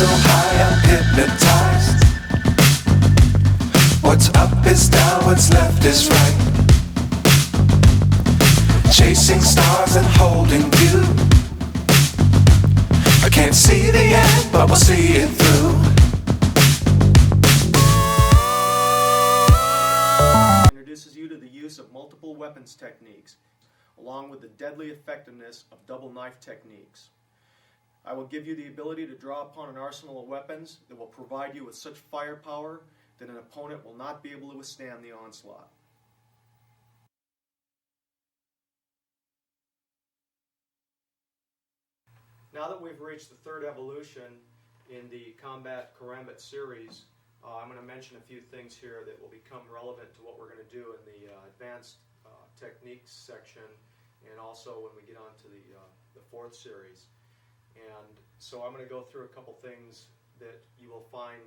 so high I'm hypnotized. What's up is down, what's left is right. Chasing stars and holding you. I can't see the end, but we'll see it through. Introduces you to the use of multiple weapons techniques, along with the deadly effectiveness of double knife techniques. I will give you the ability to draw upon an arsenal of weapons that will provide you with such firepower that an opponent will not be able to withstand the onslaught. Now that we've reached the third evolution in the Combat Karambit series, I'm going to mention a few things here that will become relevant to what we're going to do in the advanced techniques section, and also when we get on to the fourth series. And so I'm going to go through a couple things that you will find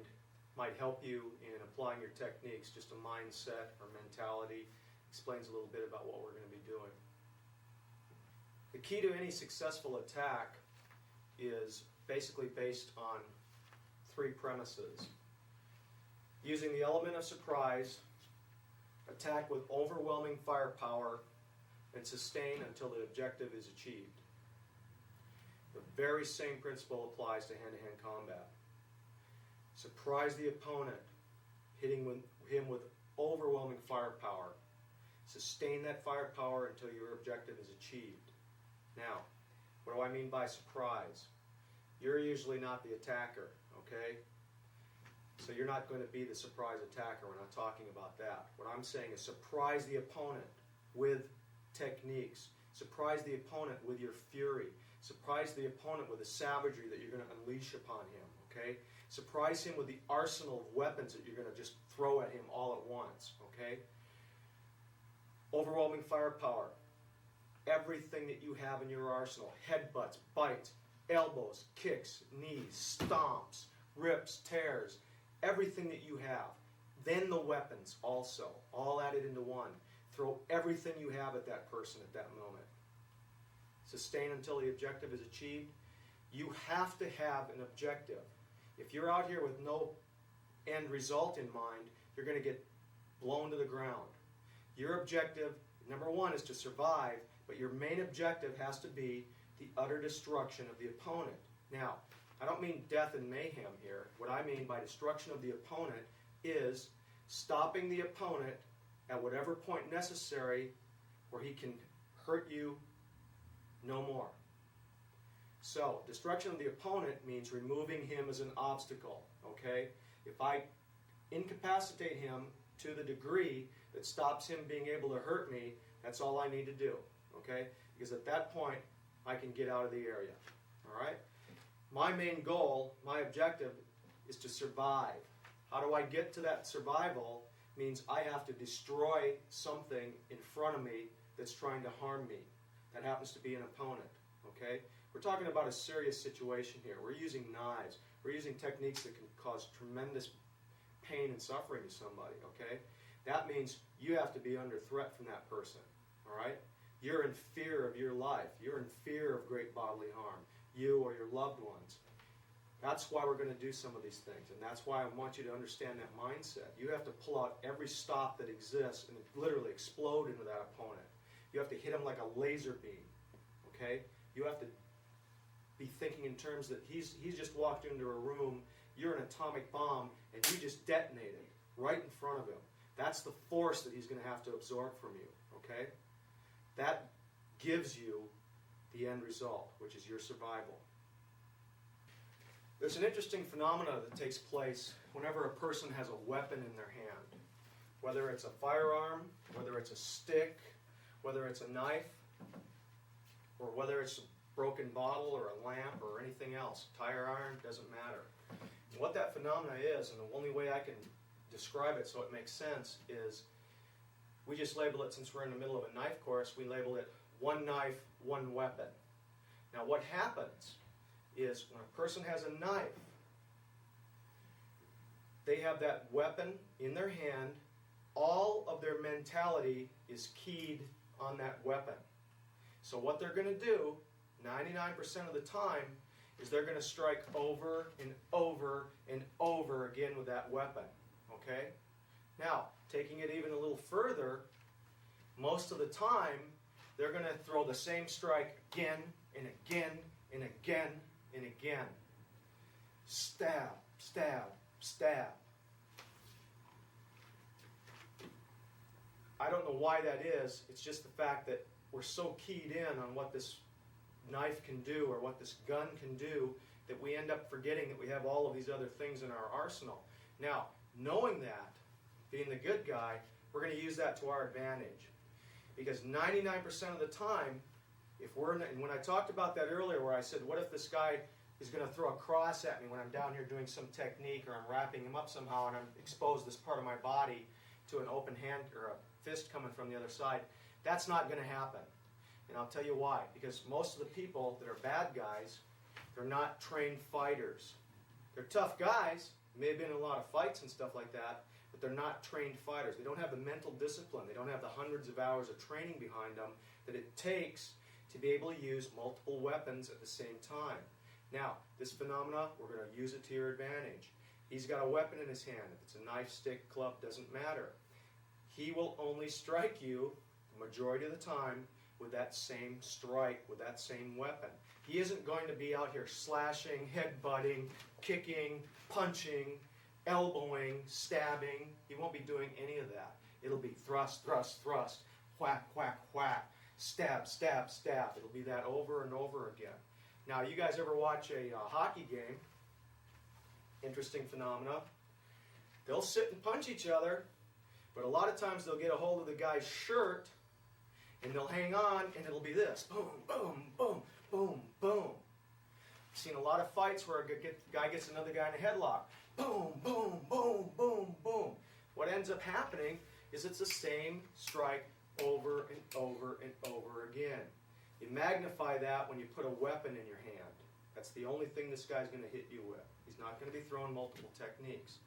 might help you in applying your techniques, just a mindset or mentality. Explains a little bit about what we're going to be doing. The key to any successful attack is basically based on three premises. Using the element of surprise, attack with overwhelming firepower, and sustain until the objective is achieved. The very same principle applies to hand-to-hand combat. Surprise the opponent, hitting him with overwhelming firepower. Sustain that firepower until your objective is achieved. Now, what do I mean by surprise? You're usually not the attacker, okay? So you're not going to be the surprise attacker. We're not talking about that. What I'm saying is surprise the opponent with techniques. Surprise the opponent with your fury. Surprise the opponent with the savagery that you're going to unleash upon him, okay? Surprise him with the arsenal of weapons that you're going to just throw at him all at once, okay? Overwhelming firepower. Everything that you have in your arsenal. Headbutts, bites, elbows, kicks, knees, stomps, rips, tears. Everything that you have. Then the weapons also. All added into one. Throw everything you have at that person at that moment. Sustain until the objective is achieved. You have to have an objective. If you're out here with no end result in mind, you're going to get blown to the ground. Your objective, number one, is to survive, but your main objective has to be the utter destruction of the opponent. Now, I don't mean death and mayhem here. What I mean by destruction of the opponent is stopping the opponent at whatever point necessary where he can hurt you no more. So, destruction of the opponent means removing him as an obstacle, okay? If I incapacitate him to the degree that stops him being able to hurt me, that's all I need to do, okay? Because at that point, I can get out of the area, all right? My main goal, my objective, is to survive. How do I get to that survival? Means I have to destroy something in front of me that's trying to harm me. That happens to be an opponent, okay? We're talking about a serious situation here. We're using knives. We're using techniques that can cause tremendous pain and suffering to somebody, okay? That means you have to be under threat from that person, all right? You're in fear of your life. You're in fear of great bodily harm, you or your loved ones. That's why we're going to do some of these things, and that's why I want you to understand that mindset. You have to pull out every stop that exists and literally explode into that opponent. You have to hit him like a laser beam, okay? You have to be thinking in terms that he's just walked into a room, you're an atomic bomb, and you just detonated right in front of him. That's the force that he's going to have to absorb from you, okay? That gives you the end result, which is your survival. There's an interesting phenomenon that takes place whenever a person has a weapon in their hand. Whether it's a firearm, whether it's a stick, whether it's a knife, or whether it's a broken bottle or a lamp or anything else, tire iron, doesn't matter. And what that phenomenon is, and the only way I can describe it so it makes sense, is we just label it, since we're in the middle of a knife course, we label it one knife, one weapon. Now what happens is when a person has a knife, they have that weapon in their hand, all of their mentality is keyed on that weapon. So what they're going to do 99% of the time is they're going to strike over and over and over again with that weapon. Okay? Now, taking it even a little further, most of the time, they're going to throw the same strike again and again and again and again. Stab, stab, stab. I don't know why that is. It's just the fact that we're so keyed in on what this knife can do or what this gun can do that we end up forgetting that we have all of these other things in our arsenal. Now, knowing that, being the good guy, we're going to use that to our advantage. Because 99% of the time, if we're and when I talked about that earlier where I said, what if this guy is going to throw a cross at me when I'm down here doing some technique or I'm wrapping him up somehow and I'm exposed this part of my body to an open hand or a fist coming from the other side, that's not going to happen. And I'll tell you why. Because most of the people that are bad guys, they're not trained fighters. They're tough guys, may have been in a lot of fights and stuff like that, but they're not trained fighters. They don't have the mental discipline. They don't have the hundreds of hours of training behind them that it takes to be able to use multiple weapons at the same time. Now, this phenomena, we're going to use it to your advantage. He's got a weapon in his hand. If it's a knife, stick, club, doesn't matter. He will only strike you the majority of the time with that same strike, with that same weapon. He isn't going to be out here slashing, headbutting, kicking, punching, elbowing, stabbing. He won't be doing any of that. It'll be thrust, thrust, thrust, whack, whack, whack, stab, stab, stab. It'll be that over and over again. Now, you guys ever watch a hockey game? Interesting phenomena. They'll sit and punch each other, but a lot of times they'll get a hold of the guy's shirt and they'll hang on and it'll be this. Boom, boom, boom, boom, boom. I've seen a lot of fights where a guy gets another guy in a headlock. Boom, boom, boom, boom, boom. What ends up happening is it's the same strike over and over and over again. You magnify that when you put a weapon in your hand. That's the only thing this guy's going to hit you with. He's not going to be throwing multiple techniques.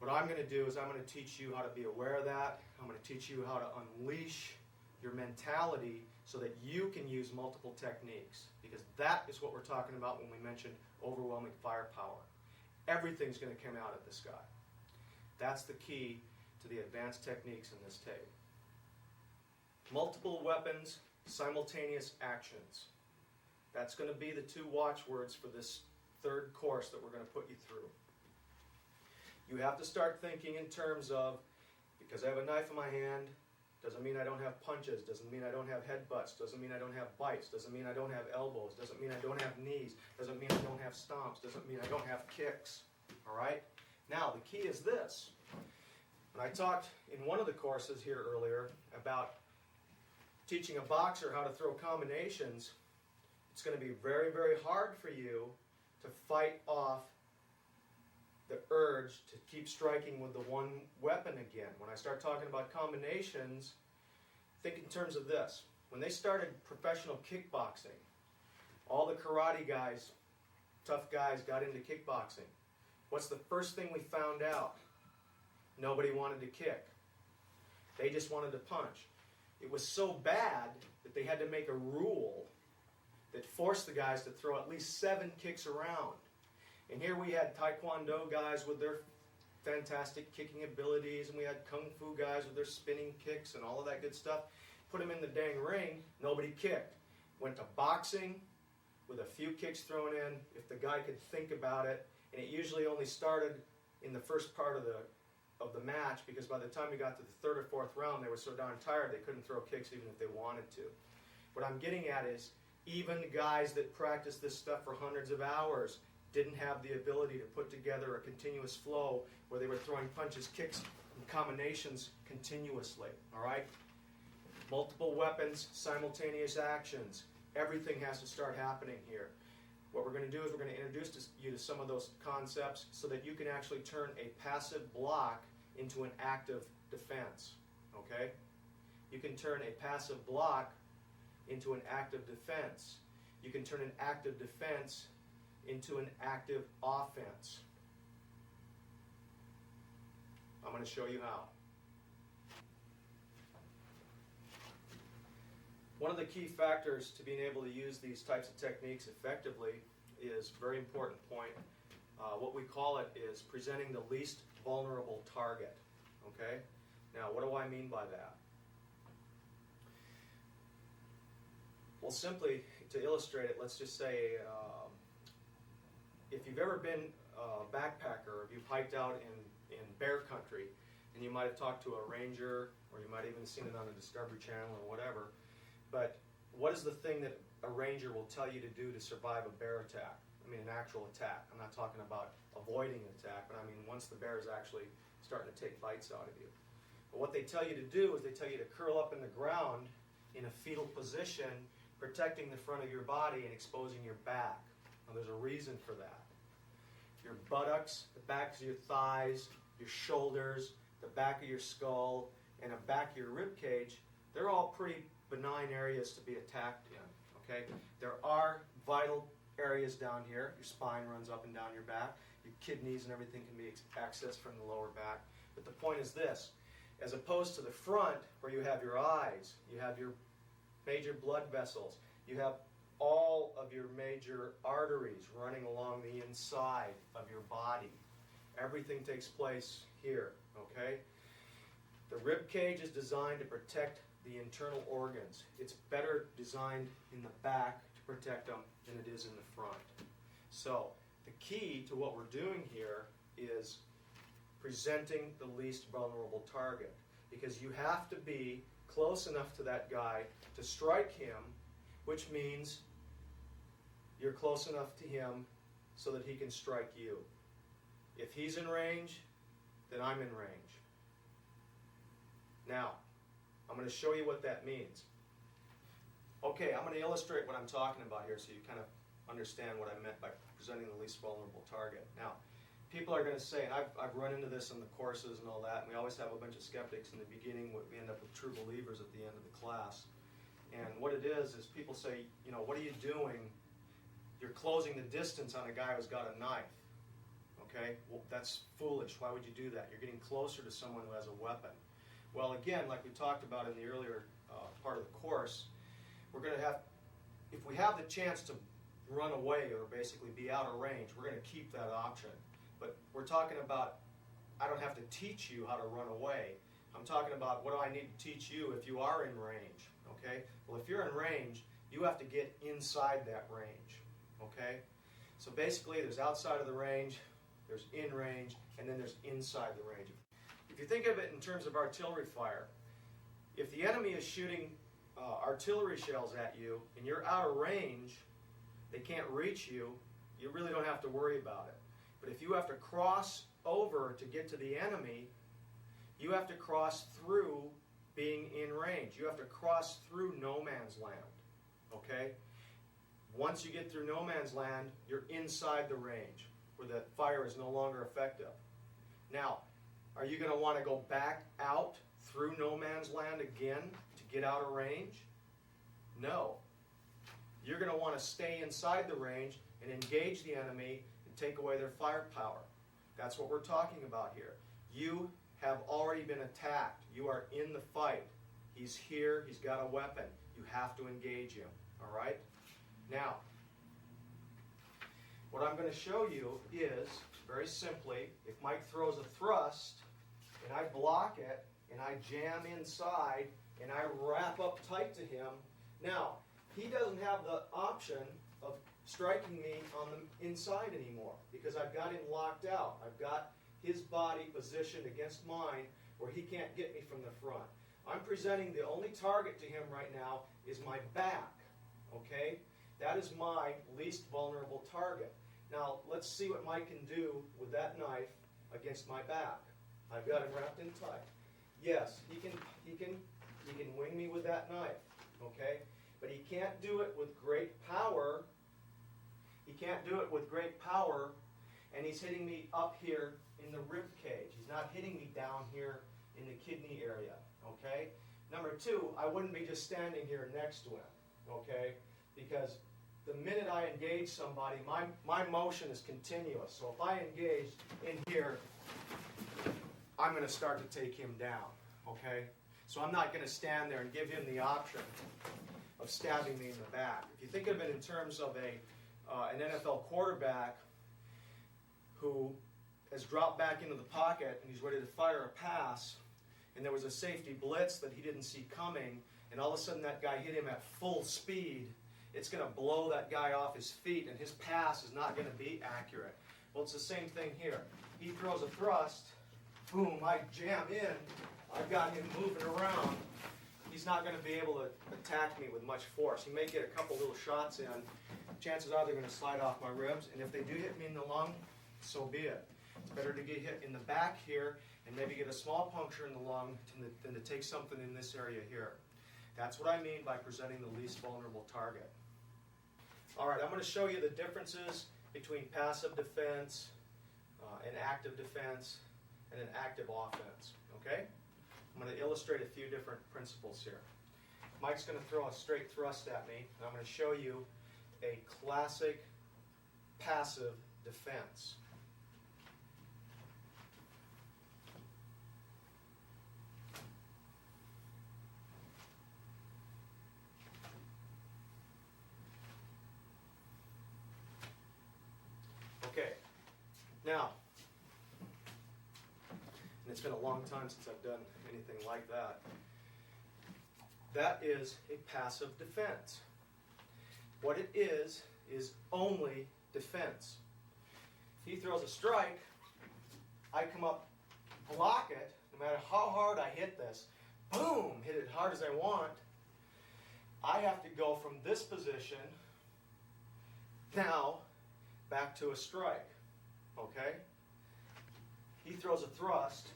What I'm going to do is I'm going to teach you how to be aware of that. I'm going to teach you how to unleash your mentality so that you can use multiple techniques. Because that is what we're talking about when we mention overwhelming firepower. Everything's going to come out of this guy. That's the key to the advanced techniques in this tape. Multiple weapons, simultaneous actions. That's going to be the two watchwords for this third course that we're going to put you through. You have to start thinking in terms of, because I have a knife in my hand, doesn't mean I don't have punches, doesn't mean I don't have headbutts, doesn't mean I don't have bites, doesn't mean I don't have elbows, doesn't mean I don't have knees, doesn't mean I don't have stomps, doesn't mean I don't have kicks. All right? Now, the key is this. When I talked in one of the courses here earlier about teaching a boxer how to throw combinations, it's going to be very, very hard for you to fight off the urge to keep striking with the one weapon again. When I start talking about combinations, think in terms of this. When they started professional kickboxing, all the karate guys, tough guys, got into kickboxing. What's the first thing we found out? Nobody wanted to kick. They just wanted to punch. It was so bad that they had to make a rule that forced the guys to throw at least 7 kicks around. And here we had Taekwondo guys with their fantastic kicking abilities, and we had Kung Fu guys with their spinning kicks and all of that good stuff. Put them in the dang ring, nobody kicked. Went to boxing with a few kicks thrown in, if the guy could think about it, and it usually only started in the first part of the match, because by the time we got to the 3rd or 4th round, they were so darn tired they couldn't throw kicks even if they wanted to. What I'm getting at is, even guys that practice this stuff for hundreds of hours didn't have the ability to put together a continuous flow where they were throwing punches, kicks, and combinations continuously. All right? Multiple weapons, simultaneous actions. Everything has to start happening here. What we're going to do is we're going to introduce you to some of those concepts so that you can actually turn a passive block into an active defense. Okay? You can turn a passive block into an active defense. You can turn an active defense into an active offense. I'm going to show you how. One of the key factors to being able to use these types of techniques effectively is a very important point. What we call it is presenting the least vulnerable target. Okay? Now, what do I mean by that? Well, simply to illustrate it, let's just say if you've ever been a backpacker, or if you've hiked out in bear country, and you might have talked to a ranger, or you might have even seen it on the Discovery Channel or whatever, but what is the thing that a ranger will tell you to do to survive a bear attack? I mean, an actual attack. I'm not talking about avoiding an attack, but I mean once the bear is actually starting to take bites out of you. But what they tell you to do is they tell you to curl up in the ground in a fetal position, protecting the front of your body and exposing your back. Now, there's a reason for that. Your buttocks, the backs of your thighs, your shoulders, the back of your skull, and the back of your rib cage, they're all pretty benign areas to be attacked in. Okay? There are vital areas down here. Your spine runs up and down your back. Your kidneys and everything can be accessed from the lower back. But the point is this. As opposed to the front, where you have your eyes, you have your major blood vessels, you have all of your major arteries running along the inside of your body. Everything takes place here, okay? The rib cage is designed to protect the internal organs. It's better designed in the back to protect them than it is in the front. So, the key to what we're doing here is presenting the least vulnerable target, because you have to be close enough to that guy to strike him, which means you're close enough to him so that he can strike you. If he's in range, then I'm in range. Now, I'm going to show you what that means. Okay, I'm going to illustrate what I'm talking about here so you kind of understand what I meant by presenting the least vulnerable target. Now, people are going to say, and I've run into this in the courses and all that, and we always have a bunch of skeptics in the beginning, we end up with true believers at the end of the class. And what it is people say, you know, what are you doing? You're closing the distance on a guy who's got a knife. Okay? Well, that's foolish. Why would you do that? You're getting closer to someone who has a weapon. Well, again, like we talked about in the earlier part of the course, we're going to have, if we have the chance to run away or basically be out of range, we're going to keep that option. But we're talking about, I don't have to teach you how to run away. I'm talking about what do I need to teach you if you are in range. Okay? Well, if you're in range, you have to get inside that range. Okay? So basically, there's outside of the range, there's in range, and then there's inside the range. If you think of it in terms of artillery fire, if the enemy is shooting artillery shells at you and you're out of range, they can't reach you, you really don't have to worry about it. But if you have to cross over to get to the enemy, you have to cross through being in range. You have to cross through no man's land. Okay? Once you get through no man's land, you're inside the range where the fire is no longer effective. Now, are you going to want to go back out through no man's land again to get out of range? No. You're going to want to stay inside the range and engage the enemy and take away their firepower. That's what we're talking about here. You have already been attacked. You are in the fight. He's here. He's got a weapon. You have to engage him. All right? Now, what I'm going to show you is, very simply, if Mike throws a thrust, and I block it, and I jam inside, and I wrap up tight to him, now, he doesn't have the option of striking me on the inside anymore, because I've got him locked out. I've got his body positioned against mine where he can't get me from the front. I'm presenting the only target to him right now is my back, okay? That is my least vulnerable target. Now, let's see what Mike can do with that knife against my back. I've got him wrapped in tight. Yes, he can wing me with that knife, okay? But he can't do it with great power. He can't do it with great power, and he's hitting me up here in the rib cage. He's not hitting me down here in the kidney area, okay? Number two, I wouldn't be just standing here next to him, okay? Because the minute I engage somebody, my motion is continuous. So if I engage in here, I'm going to start to take him down, okay? So I'm not going to stand there and give him the option of stabbing me in the back. If you think of it in terms of a an NFL quarterback who has dropped back into the pocket and he's ready to fire a pass, and there was a safety blitz that he didn't see coming, and all of a sudden that guy hit him at full speed, it's going to blow that guy off his feet, and his pass is not going to be accurate. Well, it's the same thing here. He throws a thrust, boom, I jam in, I've got him moving around. He's not going to be able to attack me with much force. He may get a couple little shots in. Chances are they're going to slide off my ribs, and if they do hit me in the lung, so be it. It's better to get hit in the back here and maybe get a small puncture in the lung than to take something in this area here. That's what I mean by presenting the least vulnerable target. All right, I'm going to show you the differences between passive defense, an active defense, and an active offense. Okay? I'm going to illustrate a few different principles here. Mike's going to throw a straight thrust at me, and I'm going to show you a classic passive defense. Okay, now, and it's been a long time since I've done anything like that. That is a passive defense. What it is only defense. He throws a strike, I come up, block it, no matter how hard I hit this, boom, hit it hard as I want. I have to go from this position now back to a strike, okay? He throws a thrust,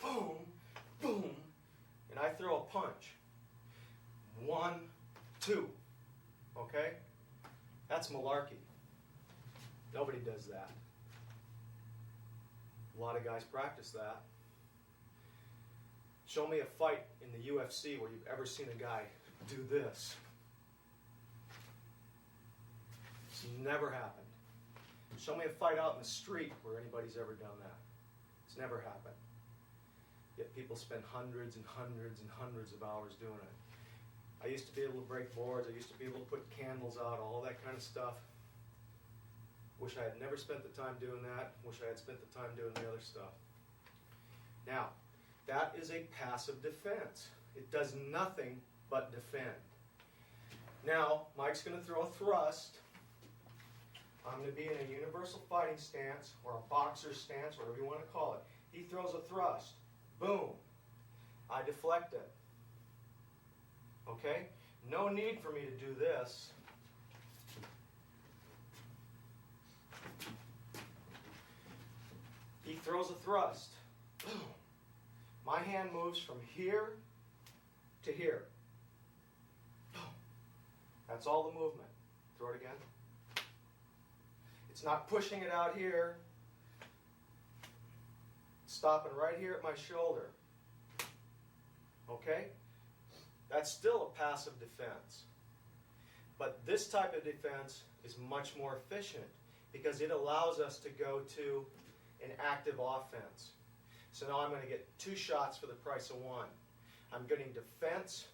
boom, boom, and I throw a punch. 1, 2, okay? That's malarkey. Nobody does that. A lot of guys practice that. Show me a fight in the UFC where you've ever seen a guy do this. It's never happened. Show me a fight out in the street where anybody's ever done that. It's never happened. Yet people spend hundreds and hundreds and hundreds of hours doing it. I used to be able to break boards. I used to be able to put candles out, all that kind of stuff. Wish I had never spent the time doing that. Wish I had spent the time doing the other stuff. Now, that is a passive defense. It does nothing but defend. Now, Mike's going to throw a thrust. I'm going to be in a universal fighting stance or a boxer stance, whatever you want to call it. He throws a thrust. Boom. I deflect it. Okay? No need for me to do this. He throws a thrust. Boom. My hand moves from here to here. Boom. That's all the movement. Throw it again. It's not pushing it out here. It's stopping right here at my shoulder. Okay? That's still a passive defense. But this type of defense is much more efficient because it allows us to go to an active offense. So now I'm going to get 2 shots for the price of 1. I'm getting defense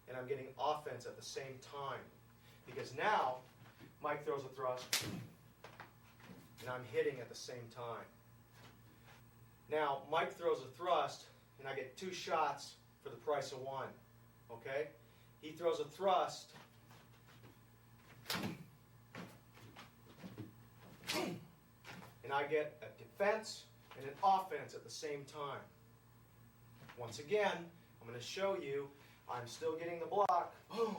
and I'm getting offense at the same time. Because now, Mike throws a thrust and I'm hitting at the same time. Now, Mike throws a thrust and I get 2 shots for the price of 1. Okay? He throws a thrust. And I get a defense and an offense at the same time. Once again, I'm going to show you I'm still getting the block. Boom.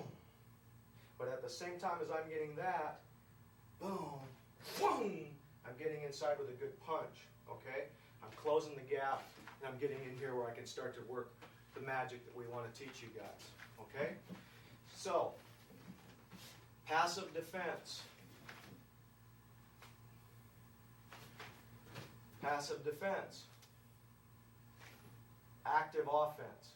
But at the same time as I'm getting that, boom, boom, I'm getting inside with a good punch. Okay? I'm closing the gap and I'm getting in here where I can start to work the magic that we want to teach you guys. Okay? So, passive defense. Passive defense. Active offense.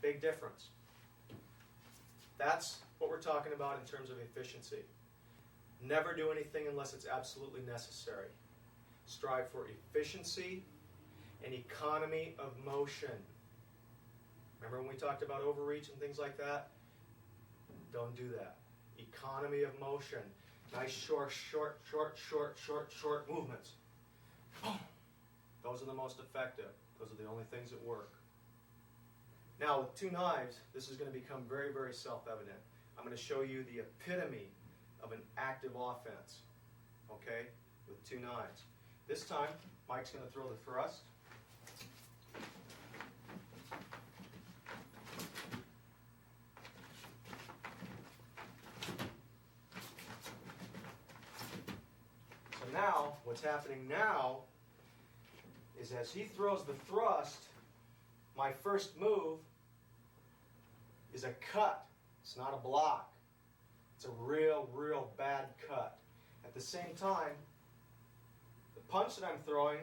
Big difference. That's what we're talking about in terms of efficiency. Never do anything unless it's absolutely necessary. Strive for efficiency and economy of motion. Remember when we talked about overreach and things like that? Don't do that. economy of motion. Nice short movements. Boom. Those are the most effective. Those are the only things that work. Now with two knives, this is going to become very, very self-evident. I'm going to show you the epitome of an active offense, okay, with two knives. This time, Mike's going to throw the thrust. So now, what's happening now is as he throws the thrust, my first move is a cut. It's not a block. It's a real, real bad cut. At the same time, the punch that I'm throwing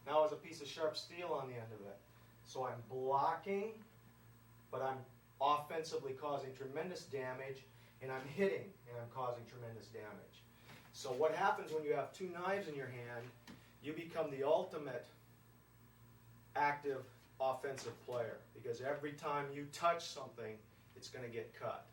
now has a piece of sharp steel on the end of it. So I'm blocking, but I'm offensively causing tremendous damage, and I'm hitting, and I'm causing tremendous damage. So what happens when you have two knives in your hand, you become the ultimate active offensive player, because every time you touch something, it's going to get cut.